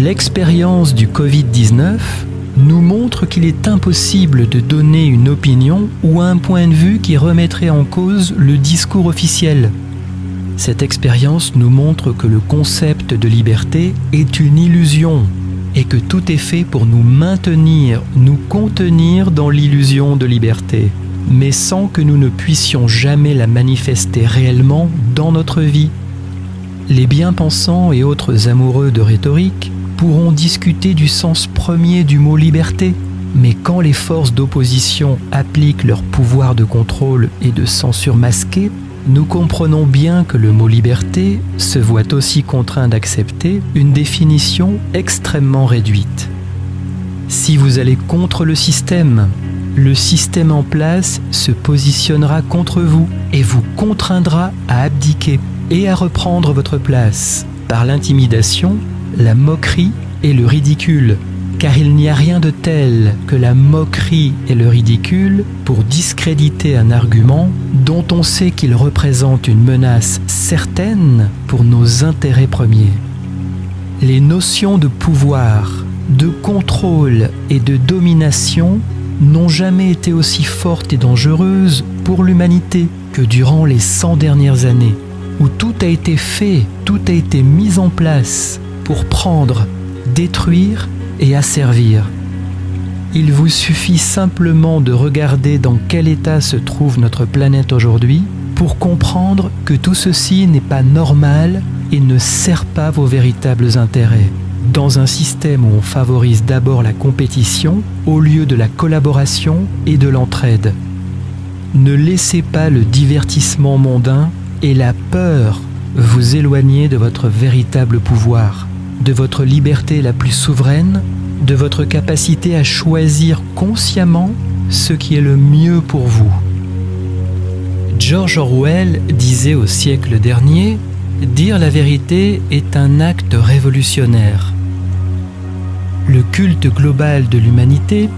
L'expérience du Covid-19 nous montre qu'il est impossible de donner une opinion ou un point de vue qui remettrait en cause le discours officiel. Cette expérience nous montre que le concept de liberté est une illusion et que tout est fait pour nous maintenir, nous contenir dans l'illusion de liberté, mais sans que nous ne puissions jamais la manifester réellement dans notre vie. Les bien-pensants et autres amoureux de rhétorique pourront discuter du sens premier du mot liberté, mais quand les forces d'opposition appliquent leur pouvoir de contrôle et de censure masquée, nous comprenons bien que le mot liberté se voit aussi contraint d'accepter une définition extrêmement réduite. Si vous allez contre le système en place se positionnera contre vous et vous contraindra à abdiquer et à reprendre votre place par l'intimidation, la moquerie et le ridicule, car il n'y a rien de tel que la moquerie et le ridicule pour discréditer un argument dont on sait qu'il représente une menace certaine pour nos intérêts premiers. Les notions de pouvoir, de contrôle et de domination n'ont jamais été aussi fortes et dangereuses pour l'humanité que durant les 100 dernières années, où tout a été fait, tout a été mis en place pour prendre, détruire et asservir. Il vous suffit simplement de regarder dans quel état se trouve notre planète aujourd'hui pour comprendre que tout ceci n'est pas normal et ne sert pas vos véritables intérêts. Dans un système où on favorise d'abord la compétition au lieu de la collaboration et de l'entraide. Ne laissez pas le divertissement mondain et la peur vous éloigner de votre véritable pouvoir, de votre liberté la plus souveraine, de votre capacité à choisir consciemment ce qui est le mieux pour vous. George Orwell disait au siècle dernier « Dire la vérité est un acte révolutionnaire ». Le culte global de l'humanité,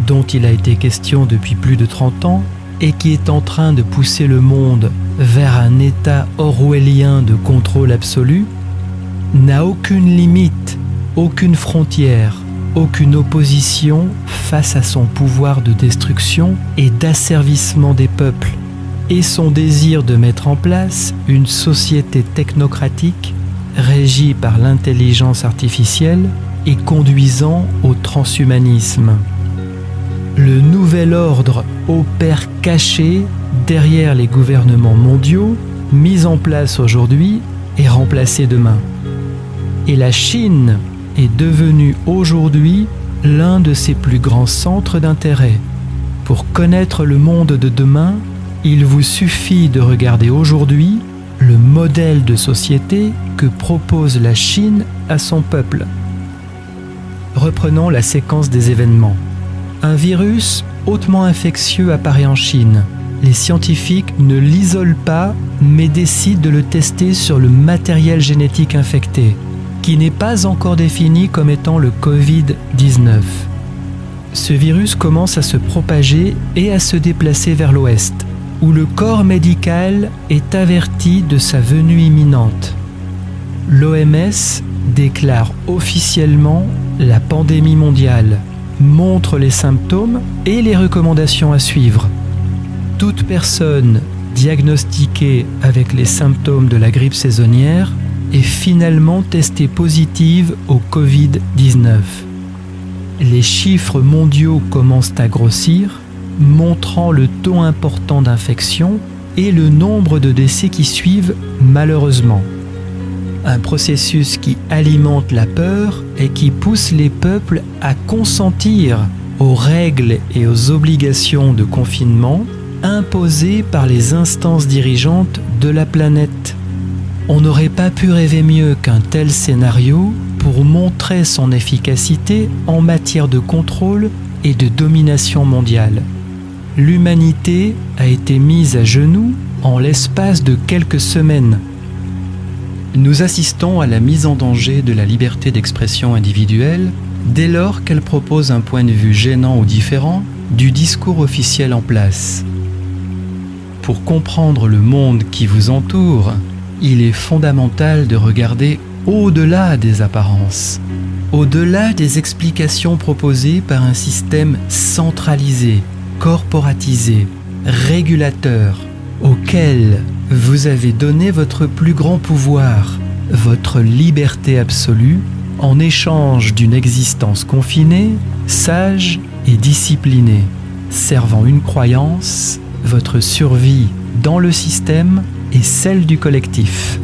dont il a été question depuis plus de 30 ans, et qui est en train de pousser le monde vers un état orwellien de contrôle absolu, n'a aucune limite, aucune frontière, aucune opposition face à son pouvoir de destruction et d'asservissement des peuples, et son désir de mettre en place une société technocratique régie par l'intelligence artificielle et conduisant au transhumanisme. Le nouvel ordre opère caché derrière les gouvernements mondiaux, mis en place aujourd'hui et remplacé demain. Et la Chine est devenue aujourd'hui l'un de ses plus grands centres d'intérêt. Pour connaître le monde de demain, il vous suffit de regarder aujourd'hui le modèle de société que propose la Chine à son peuple. Reprenons la séquence des événements. Un virus hautement infectieux apparaît en Chine. Les scientifiques ne l'isolent pas, mais décident de le tester sur le matériel génétique infecté, qui n'est pas encore défini comme étant le Covid-19. Ce virus commence à se propager et à se déplacer vers l'ouest, où le corps médical est averti de sa venue imminente. L'OMS déclare officiellement la pandémie mondiale, montre les symptômes et les recommandations à suivre. Toute personne diagnostiquée avec les symptômes de la grippe saisonnière est finalement testée positive au Covid-19. Les chiffres mondiaux commencent à grossir, montrant le taux important d'infection et le nombre de décès qui suivent malheureusement. Un processus qui alimente la peur et qui pousse les peuples à consentir aux règles et aux obligations de confinement imposées par les instances dirigeantes de la planète. On n'aurait pas pu rêver mieux qu'un tel scénario pour montrer son efficacité en matière de contrôle et de domination mondiale. L'humanité a été mise à genoux en l'espace de quelques semaines. Nous assistons à la mise en danger de la liberté d'expression individuelle dès lors qu'elle propose un point de vue gênant ou différent du discours officiel en place. Pour comprendre le monde qui vous entoure, il est fondamental de regarder au-delà des apparences, au-delà des explications proposées par un système centralisé, corporatisé, régulateur, auquel vous avez donné votre plus grand pouvoir, votre liberté absolue, en échange d'une existence confinée, sage et disciplinée, servant une croyance, votre survie dans le système et celle du collectif.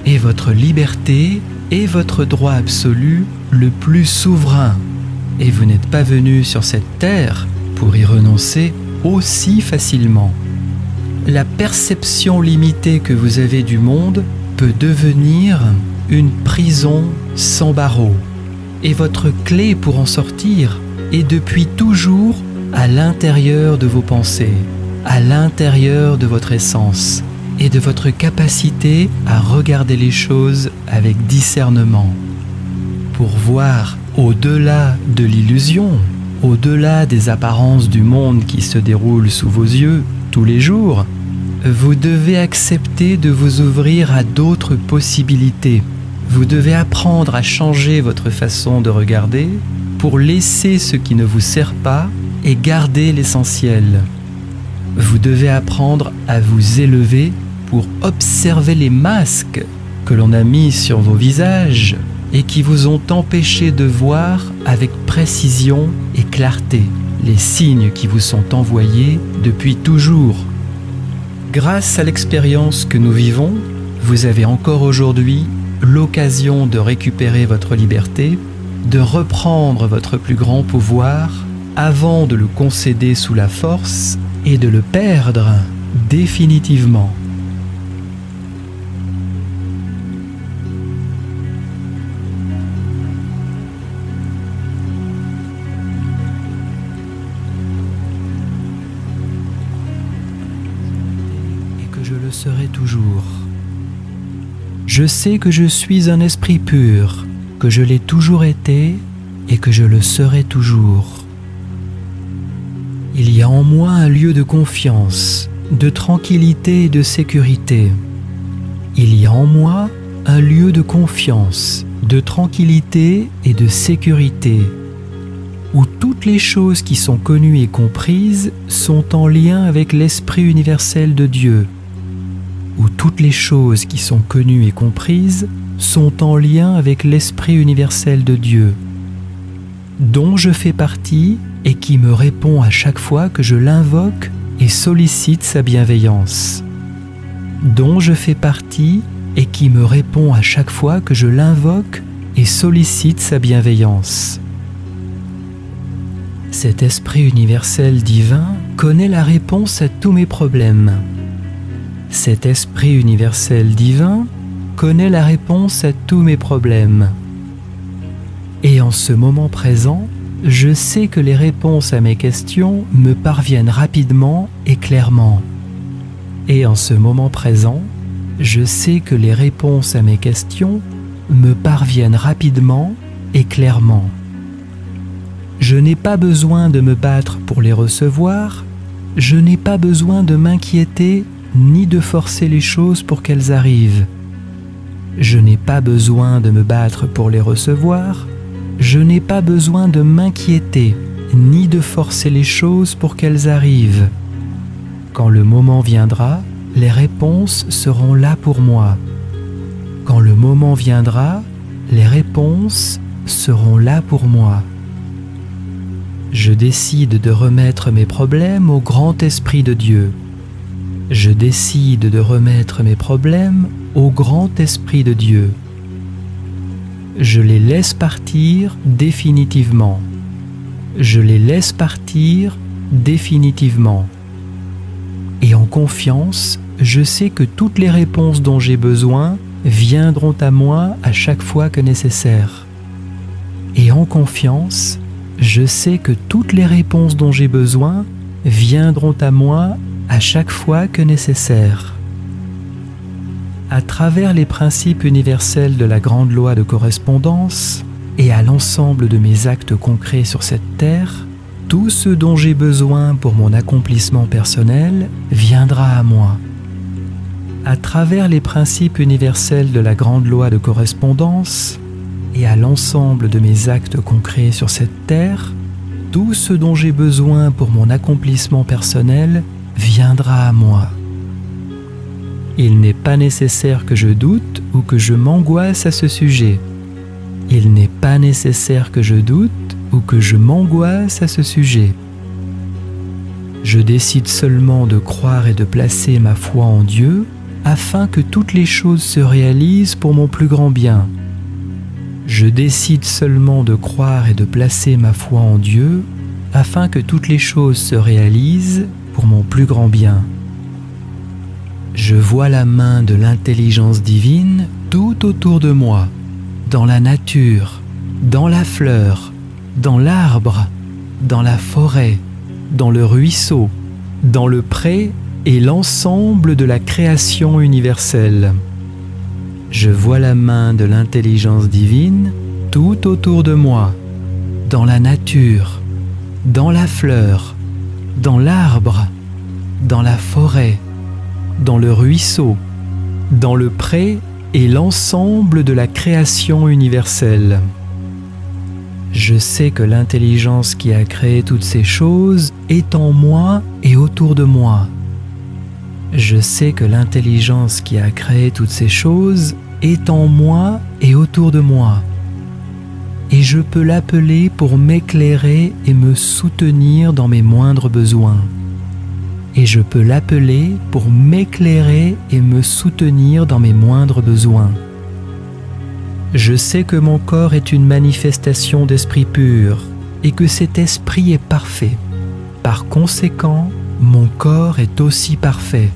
Et votre liberté est votre droit absolu le plus souverain. Et vous n'êtes pas venu sur cette terre pour y renoncer aussi facilement. La perception limitée que vous avez du monde peut devenir une prison sans barreaux. Et votre clé pour en sortir est depuis toujours à l'intérieur de vos pensées, à l'intérieur de votre essence et de votre capacité à regarder les choses avec discernement. Pour voir au-delà de l'illusion, au-delà des apparences du monde qui se déroule sous vos yeux tous les jours, vous devez accepter de vous ouvrir à d'autres possibilités. Vous devez apprendre à changer votre façon de regarder pour laisser ce qui ne vous sert pas et garder l'essentiel. Vous devez apprendre à vous élever pour observer les masques que l'on a mis sur vos visages et qui vous ont empêché de voir avec précision et clarté les signes qui vous sont envoyés depuis toujours. Grâce à l'expérience que nous vivons, vous avez encore aujourd'hui l'occasion de récupérer votre liberté, de reprendre votre plus grand pouvoir avant de le concéder sous la force et de le perdre définitivement. Et que je le serai toujours. Je sais que je suis un esprit pur, que je l'ai toujours été et que je le serai toujours. Il y a en moi un lieu de confiance, de tranquillité et de sécurité. Il y a en moi un lieu de confiance, de tranquillité et de sécurité, où toutes les choses qui sont connues et comprises sont en lien avec l'Esprit universel de Dieu, où toutes les choses qui sont connues et comprises sont en lien avec l'Esprit universel de Dieu, dont je fais partie et qui me répond à chaque fois que je l'invoque et sollicite sa bienveillance, dont je fais partie et qui me répond à chaque fois que je l'invoque et sollicite sa bienveillance. Cet Esprit universel divin connaît la réponse à tous mes problèmes. Cet Esprit universel divin connaît la réponse à tous mes problèmes. Et en ce moment présent, je sais que les réponses à mes questions me parviennent rapidement et clairement. Et en ce moment présent, je sais que les réponses à mes questions me parviennent rapidement et clairement. Je n'ai pas besoin de me battre pour les recevoir, je n'ai pas besoin de m'inquiéter ni de forcer les choses pour qu'elles arrivent. Je n'ai pas besoin de me battre pour les recevoir, je n'ai pas besoin de m'inquiéter ni de forcer les choses pour qu'elles arrivent. Quand le moment viendra, les réponses seront là pour moi. Quand le moment viendra, les réponses seront là pour moi. Je décide de remettre mes problèmes au grand Esprit de Dieu. Je décide de remettre mes problèmes au grand Esprit de Dieu. Je les laisse partir définitivement. Je les laisse partir définitivement. Et en confiance, je sais que toutes les réponses dont j'ai besoin viendront à moi à chaque fois que nécessaire. Et en confiance, je sais que toutes les réponses dont j'ai besoin viendront à moi à chaque fois que nécessaire. À travers les principes universels de la grande loi de correspondance et à l'ensemble de mes actes concrets sur cette terre, tout ce dont j'ai besoin pour mon accomplissement personnel viendra à moi. à travers les principes universels de la grande loi de correspondance et à l'ensemble de mes actes concrets sur cette terre, tout ce dont j'ai besoin pour mon accomplissement personnel viendra à moi. Il n'est pas nécessaire que je doute ou que je m'angoisse à ce sujet. Il n'est pas nécessaire que je doute ou que je m'angoisse à ce sujet. Je décide seulement de croire et de placer ma foi en Dieu afin que toutes les choses se réalisent pour mon plus grand bien. Je décide seulement de croire et de placer ma foi en Dieu afin que toutes les choses se réalisent pour mon plus grand bien. Je vois la main de l'intelligence divine tout autour de moi, dans la nature, dans la fleur, dans l'arbre, dans la forêt, dans le ruisseau, dans le pré et l'ensemble de la création universelle. Je vois la main de l'intelligence divine tout autour de moi, dans la nature, dans la fleur, dans l'arbre, dans la forêt, dans le ruisseau, dans le pré et l'ensemble de la création universelle. Je sais que l'intelligence qui a créé toutes ces choses est en moi et autour de moi. Je sais que l'intelligence qui a créé toutes ces choses est en moi et autour de moi. Et je peux l'appeler pour m'éclairer et me soutenir dans mes moindres besoins. Et je peux l'appeler pour m'éclairer et me soutenir dans mes moindres besoins. Je sais que mon corps est une manifestation d'esprit pur et que cet esprit est parfait. Par conséquent, mon corps est aussi parfait.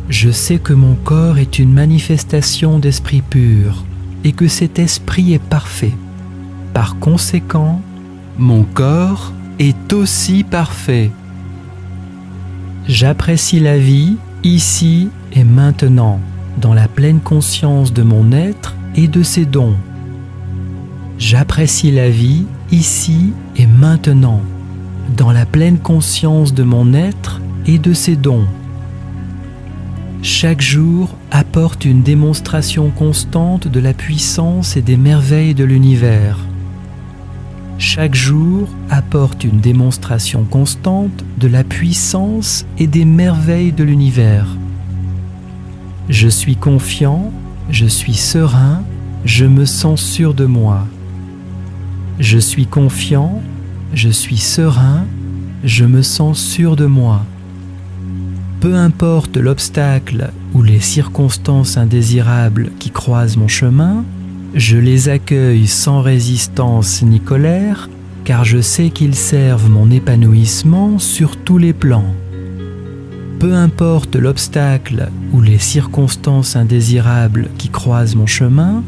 Je sais que mon corps est une manifestation d'esprit pur et que cet esprit est parfait. Par conséquent, mon corps est aussi parfait. J'apprécie la vie ici et maintenant, dans la pleine conscience de mon être et de ses dons. J'apprécie la vie ici et maintenant, dans la pleine conscience de mon être et de ses dons. Chaque jour apporte une démonstration constante de la puissance et des merveilles de l'univers. Chaque jour apporte une démonstration constante de la puissance et des merveilles de l'univers. Je suis confiant, je suis serein, je me sens sûr de moi. Je suis confiant, je suis serein, je me sens sûr de moi. Peu importe l'obstacle ou les circonstances indésirables qui croisent mon chemin, je les accueille sans résistance ni colère, car je sais qu'ils servent mon épanouissement sur tous les plans. Peu importe l'obstacle ou les circonstances indésirables qui croisent mon chemin,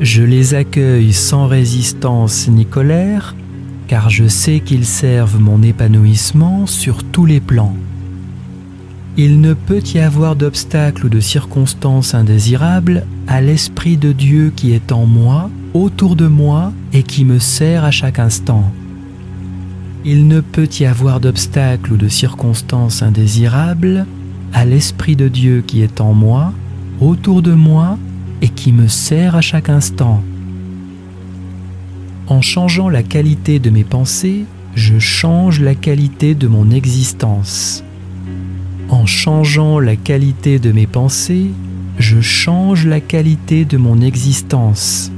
je les accueille sans résistance ni colère, car je sais qu'ils servent mon épanouissement sur tous les plans. Il ne peut y avoir d'obstacle ou de circonstances indésirables à l'Esprit de Dieu qui est en moi, autour de moi et qui me sert à chaque instant. Il ne peut y avoir d'obstacle ou de circonstances indésirables à l'Esprit de Dieu qui est en moi, autour de moi et qui me sert à chaque instant. En changeant la qualité de mes pensées, je change la qualité de mon existence. En changeant la qualité de mes pensées, je change la qualité de mon existence.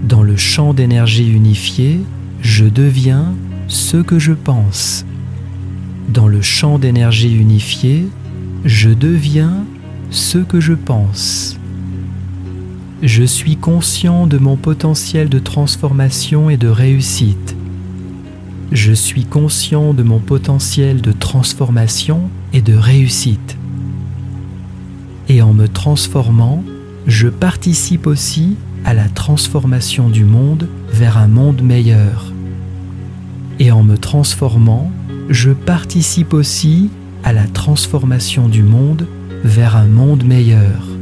Dans le champ d'énergie unifié, je deviens ce que je pense. Dans le champ d'énergie unifié, je deviens ce que je pense. Je suis conscient de mon potentiel de transformation et de réussite. Je suis conscient de mon potentiel de transformation et de réussite. Et en me transformant, je participe aussi à la transformation du monde vers un monde meilleur. Et en me transformant, je participe aussi à la transformation du monde vers un monde meilleur.